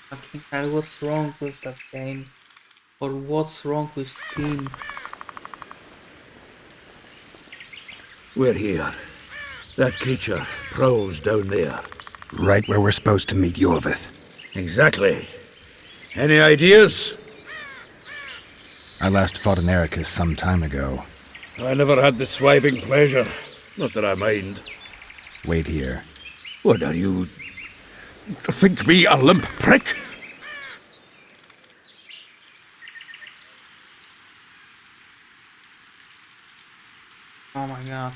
Fucking hell, what's wrong with that game? Or what's wrong with Steam? We're here. That creature prowls down there. Right where we're supposed to meet Yorvith. Exactly. Any ideas? I last fought an Ericus some time ago. I never had the swiving pleasure. Not that I mind. Wait here. What are you... think me a limp prick? Oh my god.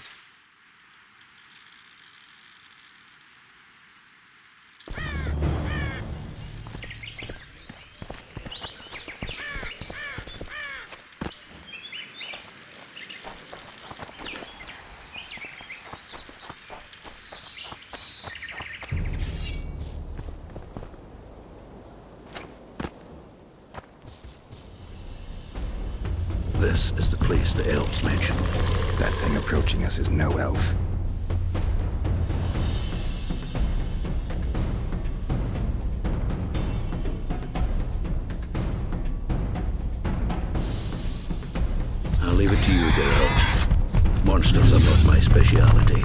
This is the place the elves mentioned. That thing approaching us is no elf. I'll leave it to you, Geralt. Monsters are not my speciality.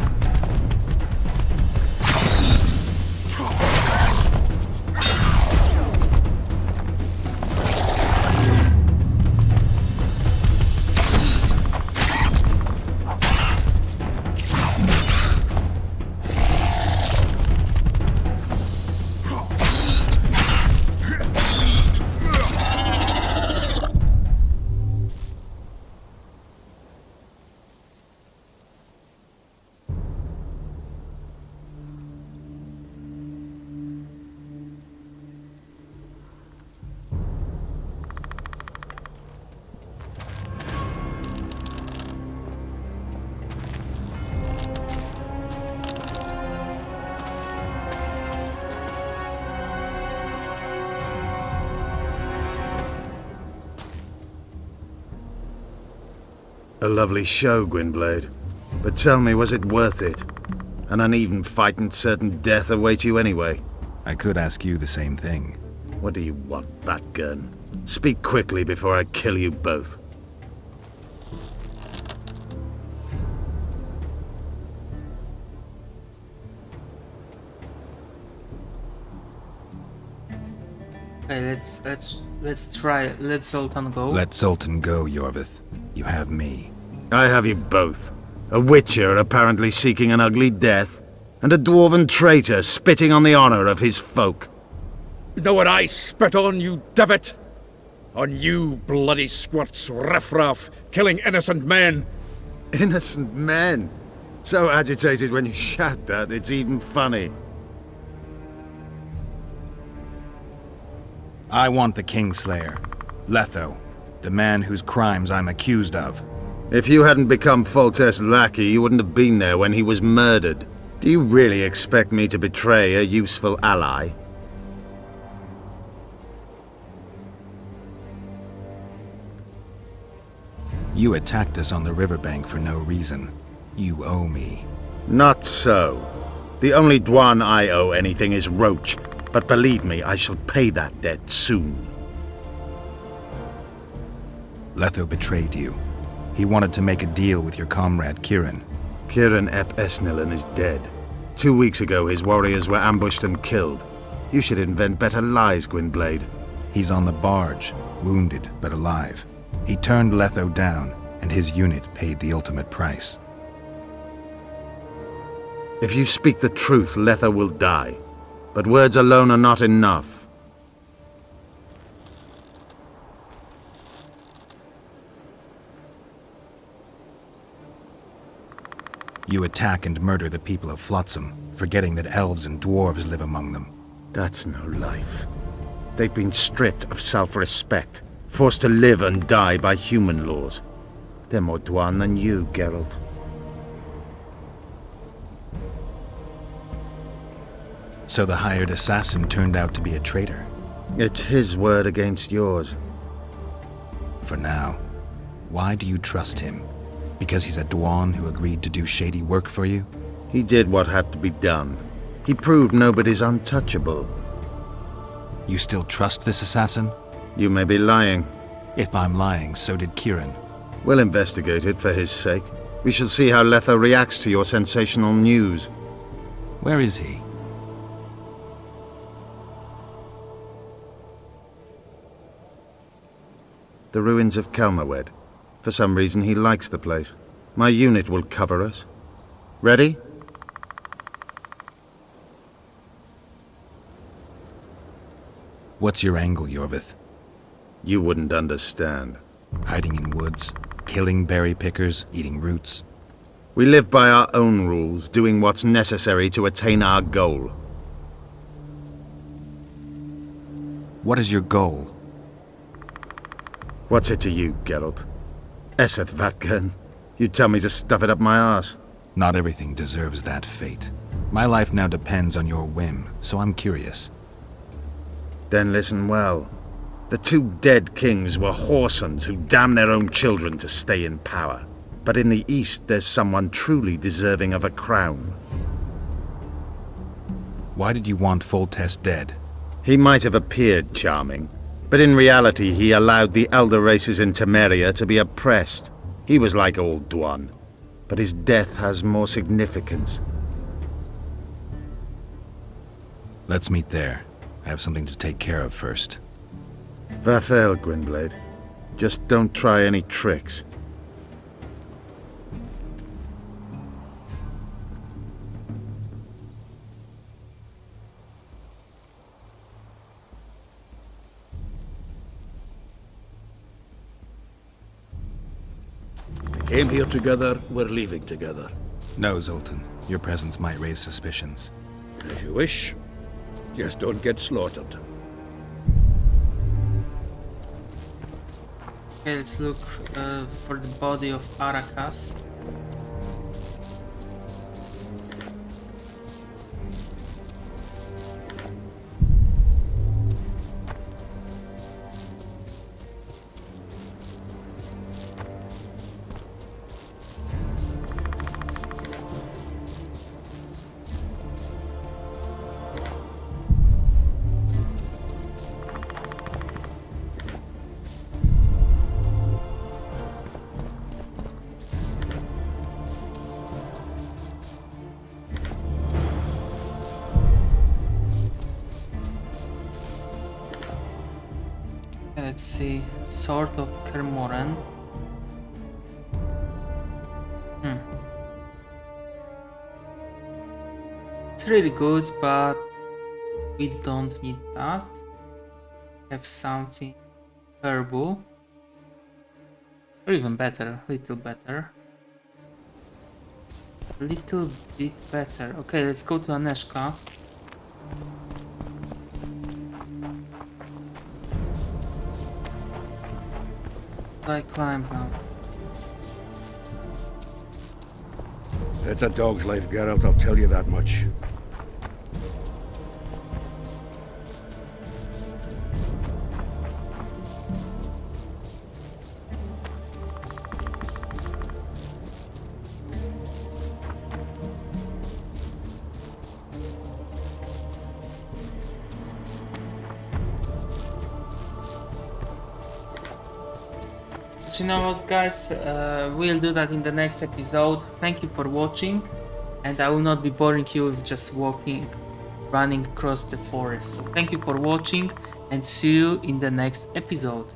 A lovely show, Gwynblade. But tell me, was it worth it? An uneven fight and certain death await you anyway. I could ask you the same thing. What do you want, that gun? Speak quickly before I kill you both. Okay, let's try. Let Zoltan go. Let Zoltan go, Yorvith. You have me. I have you both. A witcher apparently seeking an ugly death, and a dwarven traitor spitting on the honor of his folk. You know what I spit on, you divot? On you bloody squirts, riffraff, killing innocent men. Innocent men? So agitated when you shout that, it's even funny. I want the Kingslayer. Letho. The man whose crimes I'm accused of. If you hadn't become Foltest's lackey, you wouldn't have been there when he was murdered. Do you really expect me to betray a useful ally? You attacked us on the riverbank for no reason. You owe me. Not so. The only Dwan I owe anything is Roach, but believe me, I shall pay that debt soon. Letho betrayed you. He wanted to make a deal with your comrade, Kieran. Kieran Ep Esnilin is dead. 2 weeks ago, his warriors were ambushed and killed. You should invent better lies, Gwynblade. He's on the barge, wounded but alive. He turned Letho down, and his unit paid the ultimate price. If you speak the truth, Letho will die. But words alone are not enough. You attack and murder the people of Flotsam, forgetting that elves and dwarves live among them. That's no life. They've been stripped of self-respect, forced to live and die by human laws. They're more Dwan than you, Geralt. So the hired assassin turned out to be a traitor? It's his word against yours. For now. Why do you trust him? Because he's a Dwan who agreed to do shady work for you? He did what had to be done. He proved nobody's untouchable. You still trust this assassin? You may be lying. If I'm lying, so did Kieran. We'll investigate it for his sake. We shall see how Letho reacts to your sensational news. Where is he? The ruins of Kelmawed. For some reason, he likes the place. My unit will cover us. Ready? What's your angle, Yorvith? You wouldn't understand. Hiding in woods, killing berry pickers, eating roots. We live by our own rules, doing what's necessary to attain our goal. What is your goal? What's it to you, Geralt? Eseth Vatgern? You tell me to stuff it up my arse. Not everything deserves that fate. My life now depends on your whim, so I'm curious. Then listen well. The 2 dead kings were whoresons who damned their own children to stay in power. But in the east, there's someone truly deserving of a crown. Why did you want Foltest dead? He might have appeared charming, but in reality he allowed the elder races in Temeria to be oppressed. He was like old Dwan, but his death has more significance. Let's meet there. I have something to take care of first. Vathel, Gwynblade. Just don't try any tricks. Came here together, we're leaving together. No, Zoltan. Your presence might raise suspicions. As you wish. Just don't get slaughtered. Okay, let's look for the body of Arakas. Let's see. Sword of Kermoren. It's really good, but we don't need that. Have something herbal. Or even better, little better. A little bit better. Okay, let's go to Aneshka. I climb now. It's a dog's life, Geralt, I'll tell you that much. But you know what, guys, we'll do that in the next episode. Thank you for watching, and I will not be boring you with just running across the forest. So thank you for watching, and see you in the next episode.